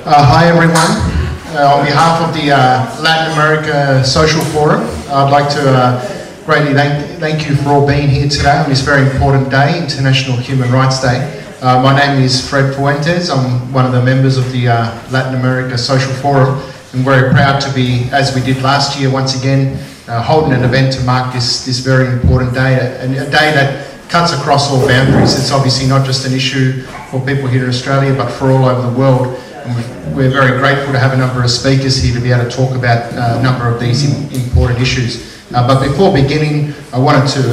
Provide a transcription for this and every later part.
Hi everyone. On behalf of the Latin America Social Forum, I'd like to greatly thank you for all being here today on this very important day, International Human Rights Day. My name is Fred Fuentes. I'm one of the members of the Latin America Social Forum. I'm very proud to be, as we did last year, once again holding an event to mark this very important day, a day that cuts across all boundaries. It's obviously not just an issue for people here in Australia, but for all over the world. And we're very grateful to have a number of speakers here to be able to talk about a number of these important issues. But before beginning, I wanted to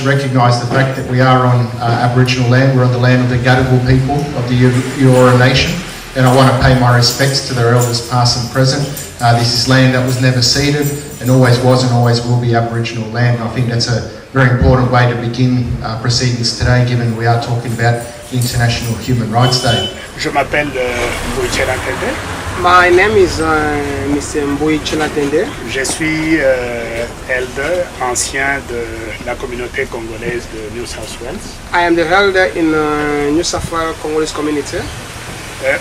recognise the fact that we are on Aboriginal land. We're on the land of the Gadigal people of the Eora Nation, and I want to pay my respects to their elders past and present. This is land that was never ceded and always was and always will be Aboriginal land. And I think that's a very important way to begin proceedings today, given we are talking about International Human Rights Day. Je m'appelle Mbouy Chelatende. My name is Mr. Mbouy Chelatende. Je suis elder ancien de la communauté congolaise de New South Wales. I am the elder in New South Wales Congolese community.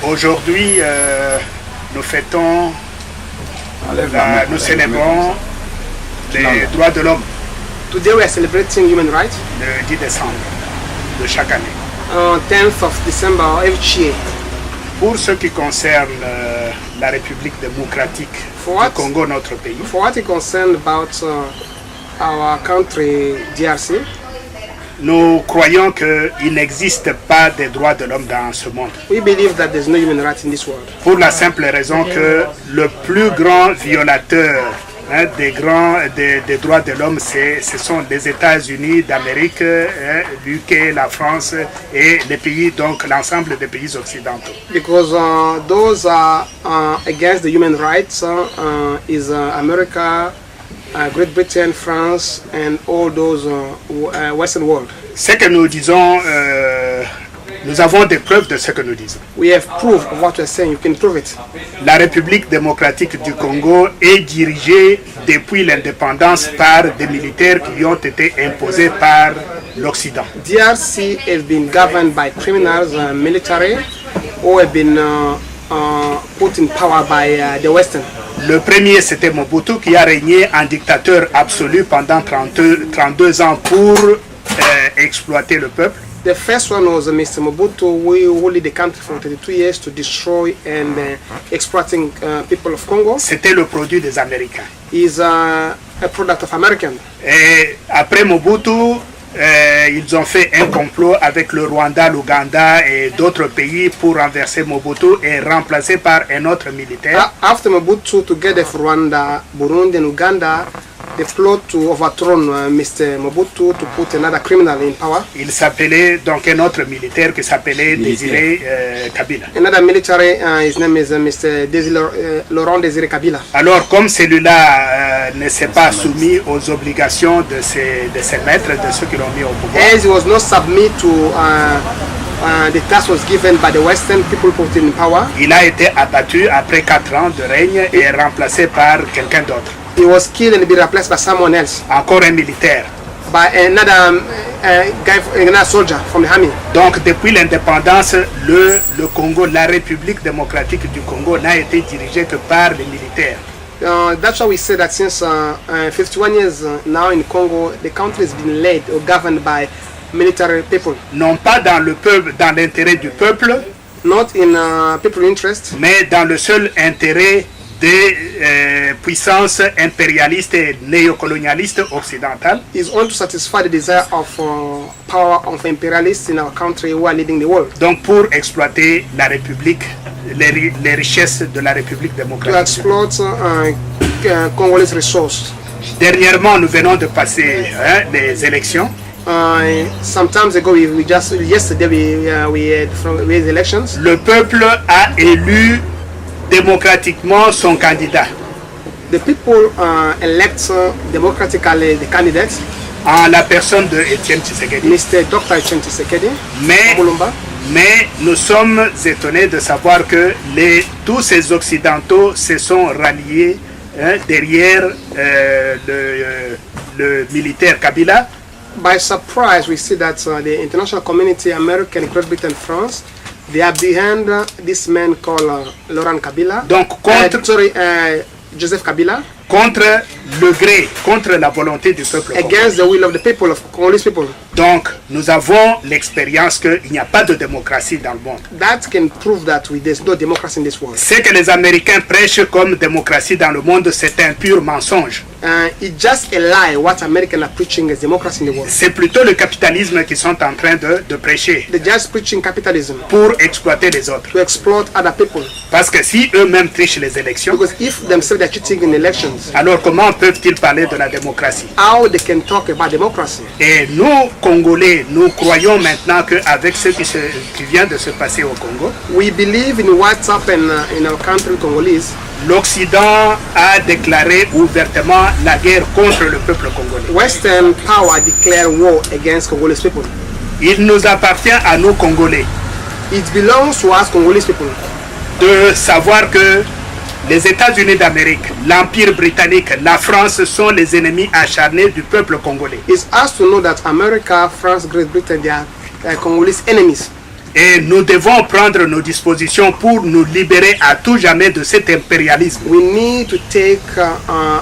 Aujourd'hui, nous fêtons, nous célébrons les droits de l'homme. Today we are celebrating human rights. Le 10 décembre de chaque année. 10th of December each year. Pour ce qui concerne la République démocratique du Congo, notre pays. For what is concerned about our country, DRC. Nous croyons qu'il n'existe pas de droits de l'homme dans ce monde. We believe that there's no human rights in this world. Pour la simple raison que le plus grand violateur des droits de l'homme, ce sont les États-Unis d'Amérique, l'UK, la France et les pays, donc l'ensemble des pays occidentaux. Because those are against the human rights is America, Great Britain, France, and all those Western world. Ce que nous disons, nous avons des preuves de ce que nous disons. We have proof of what we're saying. You can prove it. La République démocratique du Congo est dirigée depuis l'indépendance par des militaires qui ont été imposés par l'Occident. DRC has been governed by criminals, military, who have been put in power by the Western. Le premier, c'était Mobutu, qui a régné en dictateur absolu pendant 32 ans pour exploiter le peuple. The first one was Mr. Mobutu, who ruled the country for 32 years to destroy and exploiting people of Congo. C'était le produit des Américains. He's a product of American. Et après Mobutu, ils ont fait un complot avec le Rwanda, l'Ouganda et d'autres pays pour renverser Mobutu et remplacer par un autre militaire. After Mobutu, together with Rwanda, Burundi and Uganda, they plot to overthrow Mr. Mobutu to put another criminal in power. Il s'appelait donc un autre militaire qui s'appelait Désiré Kabila. Another military, his name is Mr. Laurent Désiré Kabila. Alors comme celui-là ne s'est pas soumis aux obligations de ses maîtres, de ceux qui l'ont mis au pouvoir. As he was not submit to the task was given by the Western people put in power. Il a été abattu après 4 ans de règne et remplacé par quelqu'un d'autre. He was killed and be replaced by someone else. Encore un militaire. By another guy, another soldier from the army. Donc depuis l'indépendance, le Congo, la République démocratique du Congo n'a été dirigée que par les militaires. That's why we say that since 51 years now in Congo, the country has been led or governed by military people. Non pas dans le peuple, dans l'intérêt du peuple. Not in people's interest. Mais dans le seul intérêt des puissances impérialistes et néocolonialistes occidentales. Is only to satisfy the desire of power of imperialists in our country who are leading the world. Donc pour exploiter la République, les richesses de la République démocratique. To exploit Congolese resources. Dernièrement, nous venons de passer les élections. Some time ago, yesterday we had elections. Le peuple a élu démocratiquement son candidat. The people elect democratically the candidates. En la personne de Etienne Tshisekedi. Mr. Dr. Etienne Tshisekedi. Mais nous sommes étonnés de savoir que tous ces Occidentaux se sont ralliés derrière le militaire Kabila. By surprise, we see that the international community, America, Great Britain, France, They are behind this man called Laurent Kabila. Donc Joseph Kabila. contre le gré, contre la volonté du peuple congolais. Against the will of the people, of Congolese people. Donc, nous avons l'expérience qu'il n'y a pas de démocratie dans le monde. That can prove that there's no democracy in this world. Ce que les Américains prêchent comme démocratie dans le monde, c'est un pur mensonge. It's just a lie. What Americans are preaching is democracy in the world. C'est plutôt le capitalisme qu'ils sont en train de prêcher. They're just preaching capitalism pour exploiter les autres. to exploit other people. Parce que si eux-mêmes trichent les élections, Because if themselves are cheating in elections, alors comment peuvent-ils parler de la démocratie? how they can talk about democracy? Et nous, Congolais, nous croyons maintenant qu'avec ce qui vient de se passer au Congo, We believe in what's happened in our country, Congolese. l'Occident a déclaré ouvertement la guerre contre le peuple congolais. Western power declare war against Congolese people. Il nous appartient à nous, Congolais, It belongs to us, Congolese people, de savoir que les États-Unis d'Amérique, l'Empire britannique, la France sont les ennemis acharnés du peuple congolais. It's us to know that America, France, Great Britain, they are Congolese enemies. Et nous devons prendre nos dispositions pour nous libérer à tout jamais de cet impérialisme. We need to take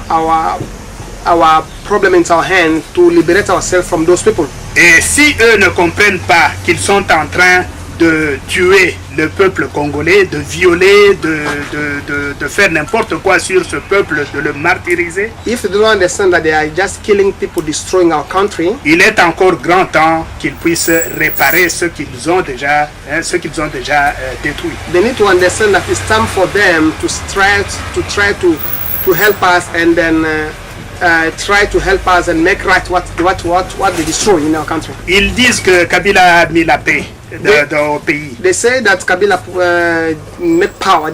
our problem into our hand to liberate ourselves from those people. Et si eux ne comprennent pas qu'ils sont en train de tuer le peuple congolais, de violer, de faire n'importe quoi sur ce peuple, de le martyriser, If they don't understand that they are just killing people, destroying our country, il est encore grand temps qu'ils puissent réparer ce qu'ils ont déjà, détruit. they need to understand that it's time for them to try to help us and then try to help us and make right what they destroy in our country. Ils disent que Kabila a mis la paix au pays. They say that Kabila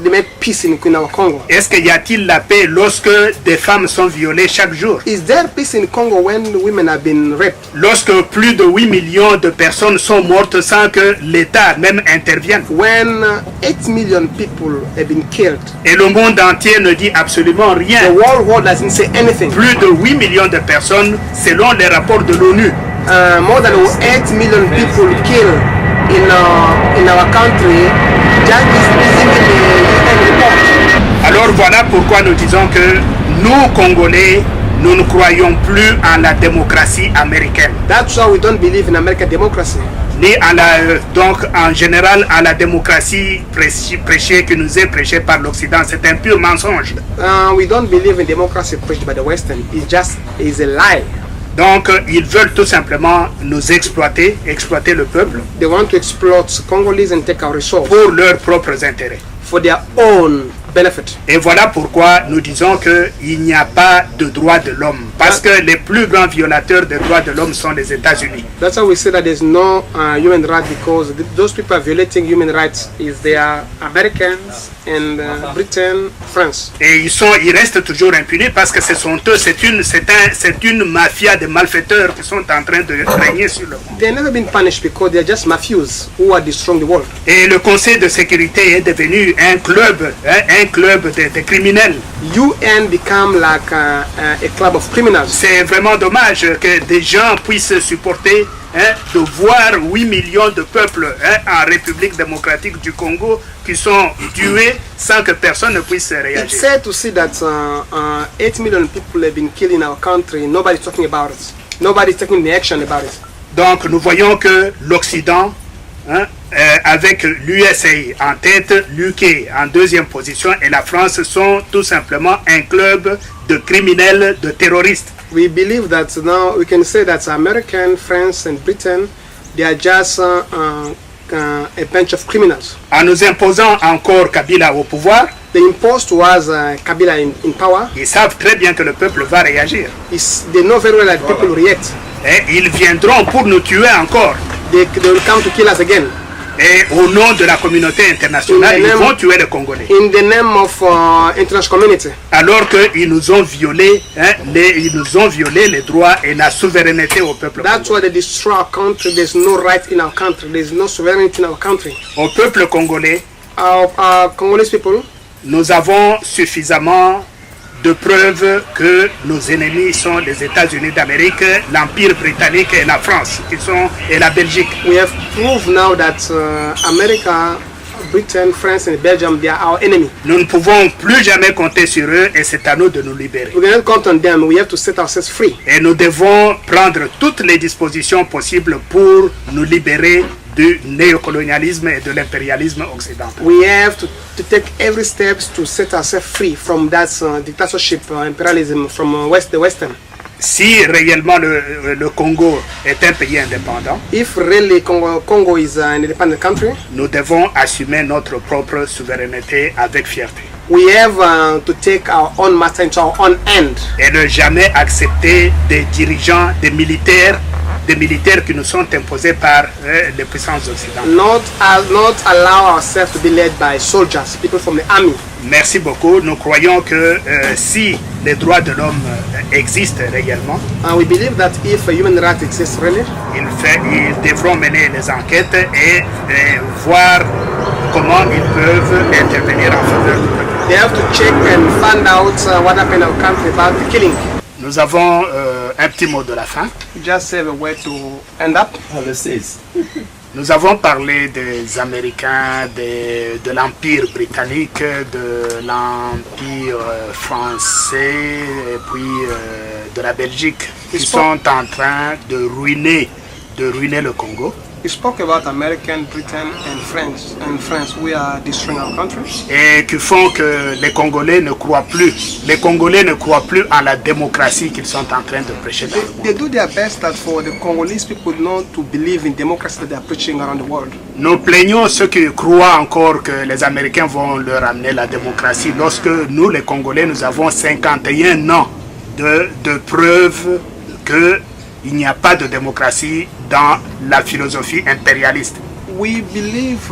they make peace in our Congo. Est-ce qu'il y a-t-il la paix lorsque des femmes sont violées chaque jour? Is there peace in Congo when women have been raped? Lorsque plus de 8 millions de personnes sont mortes sans que l'État même intervienne. When 8 million people have been killed, Et le monde entier ne dit absolument the rien. whole world doesn't say anything. Plus de 8 millions de personnes selon les rapports de l'ONU. More than 8 million people killed in our country. That is missing in the UN report. Alors voilà pourquoi nous disons que nous, Congolais, nous ne croyons plus en la démocratie américaine. That's why we don't believe in American democracy. Ni donc en général à la démocratie prêchée qui nous est prêchée par l'Occident. C'est un pur mensonge. We don't believe in democracy preached by the Western. It's a lie. Donc ils veulent tout simplement nous exploiter le peuple They want to exploit Congolese and take our resources pour leurs propres intérêts. for their own benefit. Et voilà pourquoi nous disons qu'il n'y a pas de droits de l'homme. Parce que les plus grands violateurs des droits de l'homme sont les États-Unis. That's why we say that there's no human rights, because those people are violating human rights they are Americans and Britain, France. Et ils restent toujours impunis parce que ce sont eux, c'est une mafia de malfaiteurs qui sont en train de régner sur le monde. They've never been punished because they're just mafias who are destroying the world. Et le Conseil de sécurité est devenu un club de criminels. UN become like a club of criminals. C'est vraiment dommage que des gens puissent supporter de voir 8 millions de peuples en République démocratique du Congo qui sont tués sans que personne ne puisse It's réagir. sad to see that 8 million people have been killed in our country. Nobody's talking about it. Nobody's taking any action about it. Donc nous voyons que l'Occident, avec l'USA en tête, l'UK en deuxième position et la France sont tout simplement un club de criminels, de terroristes. We believe that now we can say that American, France, and Britain, they are just a bunch of criminals. En nous imposant encore Kabila au pouvoir, They impose to us Kabila in power. ils savent très bien que le peuple va réagir. They know very well that people react. Et ils viendront pour nous tuer encore. They will come to kill us again. Et au nom de la communauté internationale, ils vont tuer les Congolais. In the name of international community. Alors qu'ils nous ont violé, les droits et la souveraineté au peuple That's congolais. why they destroy our country. There's no right in our country. There's no sovereignty in our country. Au peuple congolais, Our Congolese people, nous avons suffisamment de preuve que nos ennemis sont les États-Unis d'Amérique, l'Empire britannique et la France, et la Belgique. We have proved now that America, Britain, France and Belgium, they are our enemy. Nous ne pouvons plus jamais compter sur eux et c'est à nous de nous libérer. We cannot count on them. We have to set ourselves free. Et nous devons prendre toutes les dispositions possibles pour nous libérer du néocolonialisme et de l'impérialisme occidental. We have to take every steps to set ourselves free from that dictatorship, imperialism from the Western. Si réellement le Congo est un pays indépendant, If really Congo is an independent country, nous devons assumer notre propre souveraineté avec fierté. we have to take our own matter into our own hand Et ne jamais accepter des dirigeants, des militaires qui nous sont imposés par les puissances occidentales. not allow ourselves to be led by soldiers, people from the army. Merci beaucoup. Nous croyons que si les droits de l'homme existent réellement, We believe that if a human right exists really, ils devront mener les enquêtes et voir comment ils peuvent intervenir en faveur du peuple. they have to check and find out what happened in our country about the killing. Nous avons un petit mot de la fin. Just have a way to end up. Nous avons parlé des Américains, de l'Empire britannique, de l'Empire français et puis de la Belgique qui sont en train de ruiner le Congo. You spoke about American, Britain and France. We are destroying our country. Et qui font que les Congolais ne croient plus en la démocratie qu'ils sont en train de prêcher dans le monde. They do their best that for the Congolese people not to believe in democracy that they are preaching around the world. Nous plaignons ceux qui croient encore que les Américains vont leur amener la démocratie lorsque nous, les Congolais, nous avons 51 ans de preuves qu'il n'y a pas de démocratie dans la philosophie impérialiste. We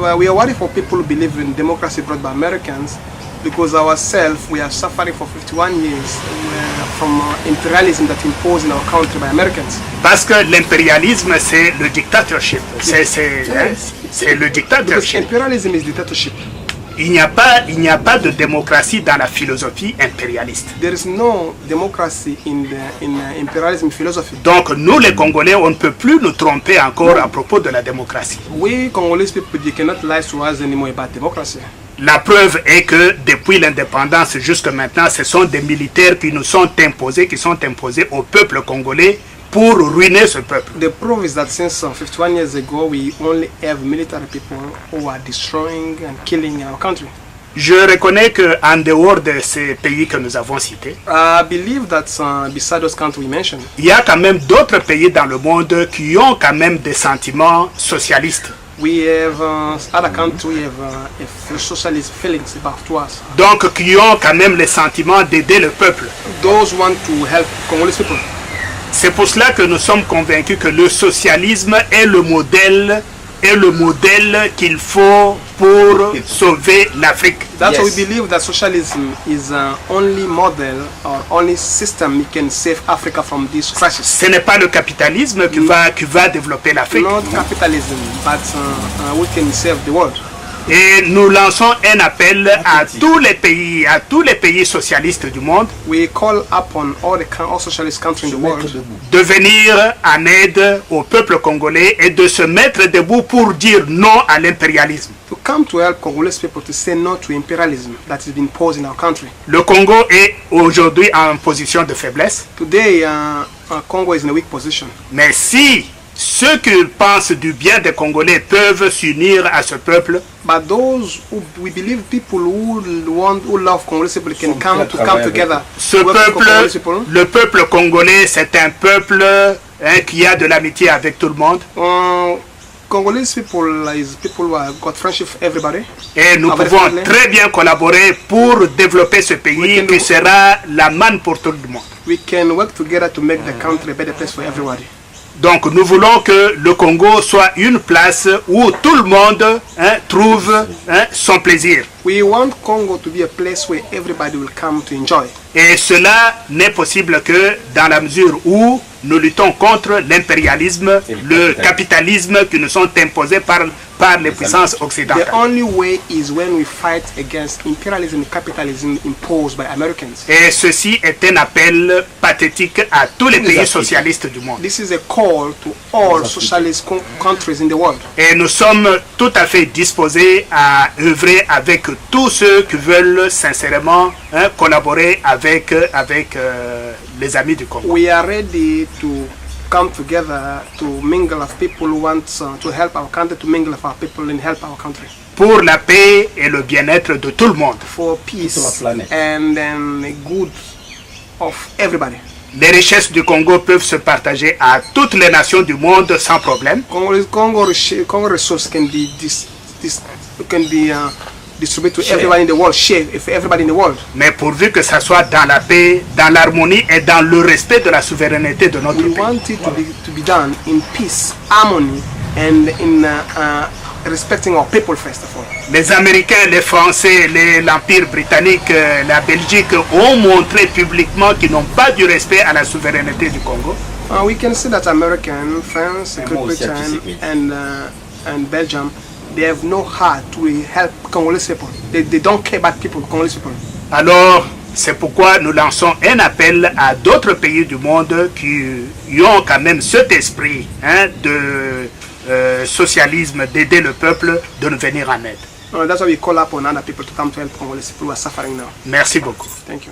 are worried for people who believe in democracy brought by Americans because ourselves we are suffering for 51 years from imperialism that imposed in our country by Americans. Parce que l'impérialisme, c'est le dictatorship. C'est le Because dictatorship. imperialism is dictatorship. Il n'y a pas de démocratie dans la philosophie impérialiste. There is no democracy in imperialism philosophy. Donc nous les Congolais, on ne peut plus nous tromper encore à propos de la démocratie. We Congolese people, you cannot lie to us anymore about democracy. La preuve est que depuis l'indépendance jusqu'à maintenant, ce sont des militaires qui sont imposés au peuple congolais pour ruiner ce peuple. The proof is that since 51 years ago, we only have military people who are destroying and killing our country. Je reconnais qu'en dehors de ces pays que nous avons cités, I believe that beside those countries we mentioned, il y a quand même d'autres pays dans le monde qui ont quand même des sentiments socialistes. we have other countries have socialist feelings about us. Donc qui ont quand même le sentiment d'aider le peuple. Those want to help Congolese people. C'est pour cela que nous sommes convaincus que le socialisme est le modèle qu'il faut pour sauver l'Afrique. That's why we believe that socialism is only model or only system we can save Africa from this crisis. Ce n'est pas le capitalisme qui va développer l'Afrique. Not capitalism, but we can save the world. Et nous lançons un appel à tous les pays socialistes du monde We call upon all socialist countries in the world de venir en aide au peuple congolais et de se mettre debout pour dire non à l'impérialisme. to come to help Congolese people to say no to imperialism that has been imposed in our country. Le Congo est aujourd'hui en position de faiblesse, Today, Congo is in a weak position. mais si ceux qui pensent du bien des Congolais peuvent s'unir à ce peuple, But those who we believe people who love Congolese people can come together. ce to work for Congolese peuple, people. le peuple congolais, c'est un peuple qui a de l'amitié avec tout le monde. Congolese people is people who have got friendship with everybody. Et nous Avec pouvons les- très bien collaborer pour développer ce pays qui sera la manne pour tout le monde. We can work together to make the country a better place for everybody. Donc nous voulons que le Congo soit une place où tout le monde trouve son plaisir. We want Congo to be a place where everybody will come to enjoy. Et cela n'est possible que dans la mesure où nous luttons contre l'impérialisme, le capitalisme qui nous sont imposés par les puissances The occidentales. only way is when we fight against imperialism and capitalism imposed by Americans. Et ceci est un appel pathétique à tous les pays socialistes du monde. This is a call to all socialist countries in the world. Et nous sommes tout à fait disposés à œuvrer avec tous ceux qui veulent sincèrement collaborer avec les amis du Congo. We are ready to come together to mingle of people who want to help our country, to mingle of our people and help our country. Pour la paix et le bien-être de tout le monde. For peace and then the good of everybody. Les richesses du Congo peuvent se partager à toutes les nations du monde sans problème. Congo resources can be distributed to everybody in the world, share for everybody in the world. Mais pourvu que ça soit dans la paix, dans l'harmonie et dans le respect de la souveraineté de notre We pays. want it to be done in peace, harmony, and in respecting our people first of all. Les Américains, les Français, l'Empire britannique, la Belgique ont montré publiquement qu'ils n'ont pas du respect à la souveraineté du Congo. We can see that American, France, Great Britain, and Belgium, they have no heart to help Congolese people. They don't care about people, Congolese people. Alors, c'est pourquoi nous lançons un appel à d'autres pays du monde qui ont quand même cet esprit de socialisme, d'aider le peuple, de nous venir en aide. That's why we call upon other people to come to help Congolese people who are suffering now. Merci beaucoup. Thank you.